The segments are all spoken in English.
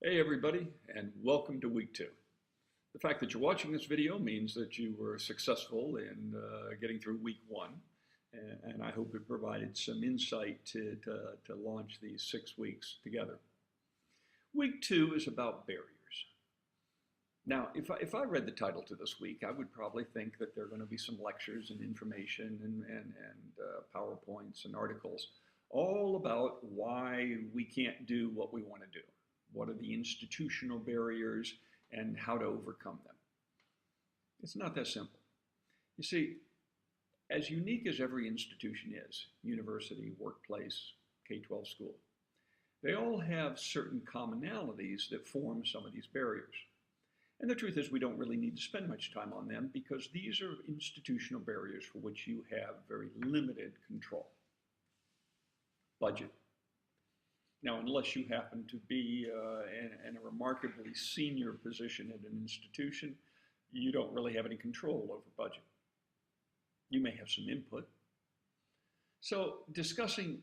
Hey everybody, and welcome to week two. The fact that you're watching this video means that you were successful in getting through week one, and I hope it provided some insight to launch these 6 weeks together. Week two is about barriers. Now, if I read the title to this week, I would probably think that there are going to be some lectures and information and PowerPoints and articles all about why we can't do what we want to do. What are the institutional barriers and how to overcome them? It's not that simple. You see, as unique as every institution is, university, workplace, K-12 school, they all have certain commonalities that form some of these barriers. And the truth is we don't really need to spend much time on them because these are institutional barriers for which you have very limited control. Budget. Now, unless you happen to be in a remarkably senior position at an institution, you don't really have any control over budget. You may have some input. So discussing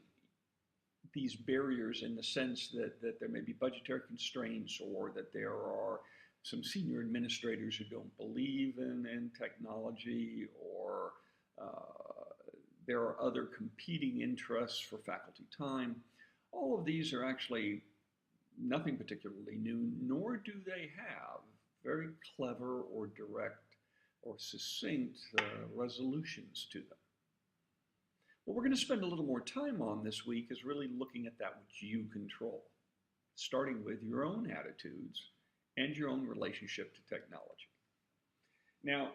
these barriers in the sense that there may be budgetary constraints or that there are some senior administrators who don't believe in technology or there are other competing interests for faculty time. All of these are actually nothing particularly new, nor do they have very clever or direct or succinct resolutions to them. What we're going to spend a little more time on this week is really looking at that which you control, starting with your own attitudes and your own relationship to technology. Now,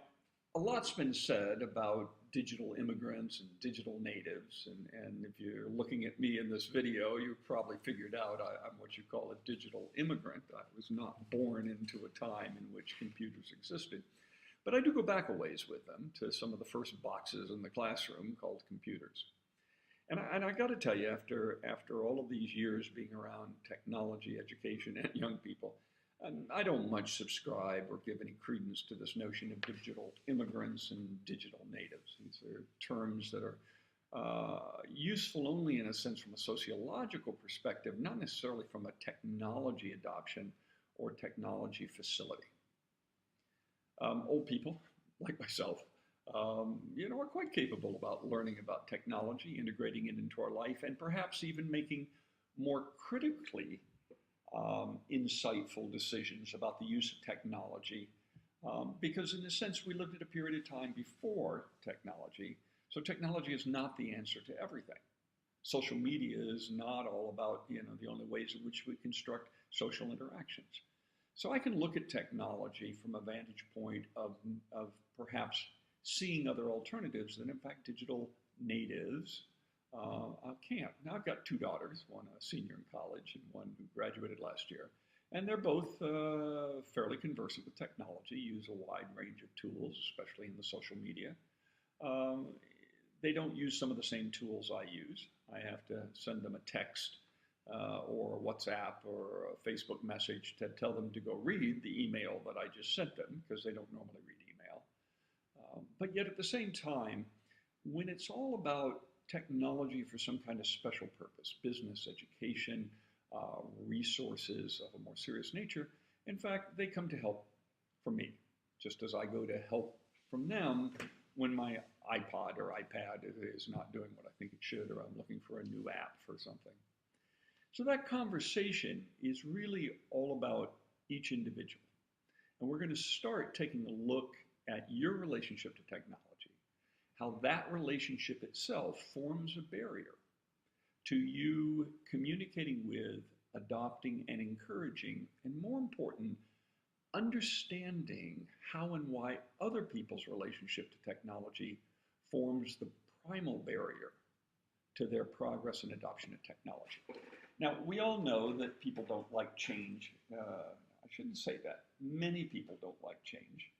a lot's been said about digital immigrants and digital natives, and if you're looking at me in this video, you've probably figured out I'm what you call a digital immigrant. I was not born into a time in which computers existed, but I do go back a ways with them to some of the first boxes in the classroom called computers. And I got to tell you, after all of these years being around technology, education, and young people, I don't much subscribe or give any credence to this notion of digital immigrants and digital natives. These are terms that are useful only in a sense from a sociological perspective, not necessarily from a technology adoption or technology facility. Old people, like myself, are quite capable about learning about technology, integrating it into our life, and perhaps even making more critically insightful decisions about the use of technology because in a sense we lived at a period of time before technology, so technology is not the answer to everything. Social media is not all about the only ways in which we construct social interactions. So I can look at technology from a vantage point of perhaps seeing other alternatives that in fact digital natives can't. Now I've got two daughters, one a senior in college and one who graduated last year, and they're both fairly conversant with technology, use a wide range of tools, especially in the social media. They don't use some of the same tools I use. I have to send them a text or WhatsApp or a Facebook message to tell them to go read the email that I just sent them because they don't normally read email. But yet at the same time, when it's all about technology for some kind of special purpose, business, education, resources of a more serious nature, in fact, they come to help from me, just as I go to help from them when my iPod or iPad is not doing what I think it should, or I'm looking for a new app for something. So that conversation is really all about each individual. And we're going to start taking a look at your relationship to technology, how that relationship itself forms a barrier to you communicating with, adopting, and encouraging, and more important, understanding how and why other people's relationship to technology forms the primal barrier to their progress and adoption of technology. Now, we all know that people don't like change. I shouldn't say that. Many people don't like change.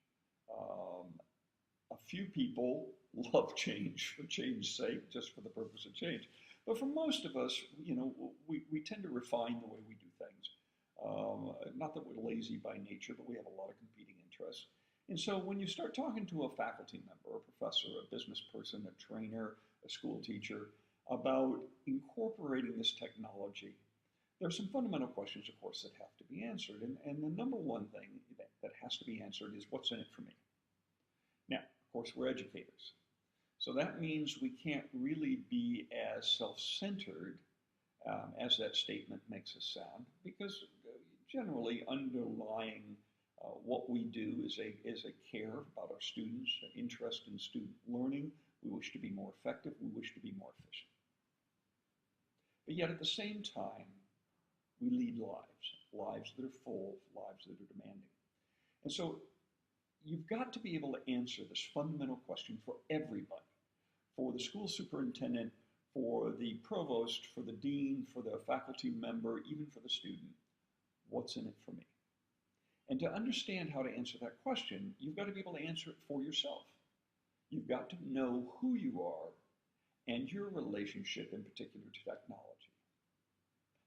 A few people love change for change's sake, just for the purpose of change. But for most of us, we tend to refine the way we do things. Not that we're lazy by nature, but we have a lot of competing interests. And so when you start talking to a faculty member, a professor, a business person, a trainer, a school teacher, about incorporating this technology, There are some fundamental questions, of course, that have to be answered. And the number one thing that has to be answered is what's in it for me? Now, of course, we're educators. So that means we can't really be as self-centered as that statement makes us sound, because generally underlying what we do is a care about our students, an interest in student learning. We wish to be more effective. We wish to be more efficient. But yet at the same time, we lead lives that are full, lives that are demanding. And so you've got to be able to answer this fundamental question for everybody, for the school superintendent, for the provost, for the dean, for the faculty member, even for the student. What's in it for me? And to understand how to answer that question, you've got to be able to answer it for yourself. You've got to know who you are and your relationship in particular to technology.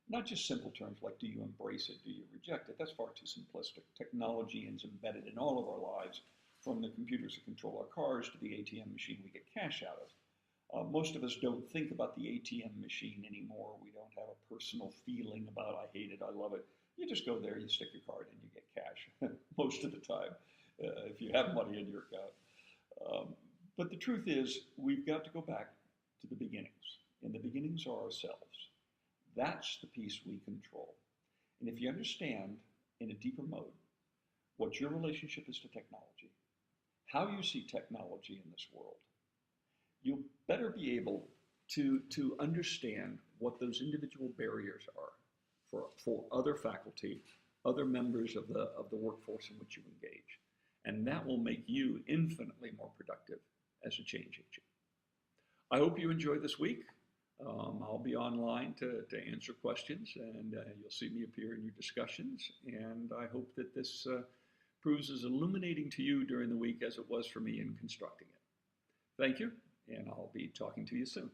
Not just simple terms like, do you embrace it, do you reject it? That's far too simplistic. Technology is embedded in all of our lives, from the computers that control our cars to the ATM machine we get cash out of. Most of us don't think about the ATM machine anymore. We don't have a personal feeling about, I hate it, I love it. You just go there, you stick your card in, you get cash most of the time, if you have money in your account. But the truth is, we've got to go back to the beginnings. And the beginnings are ourselves. That's the piece we control. And if you understand in a deeper mode what your relationship is to technology, how you see technology in this world, you'll better be able to understand what those individual barriers are for other faculty, other members of the workforce in which you engage. And that will make you infinitely more productive as a change agent. I hope you enjoyed this week. I'll be online to answer questions, and you'll see me appear in your discussions. And I hope that this proves as illuminating to you during the week as it was for me in constructing it. Thank you, and I'll be talking to you soon.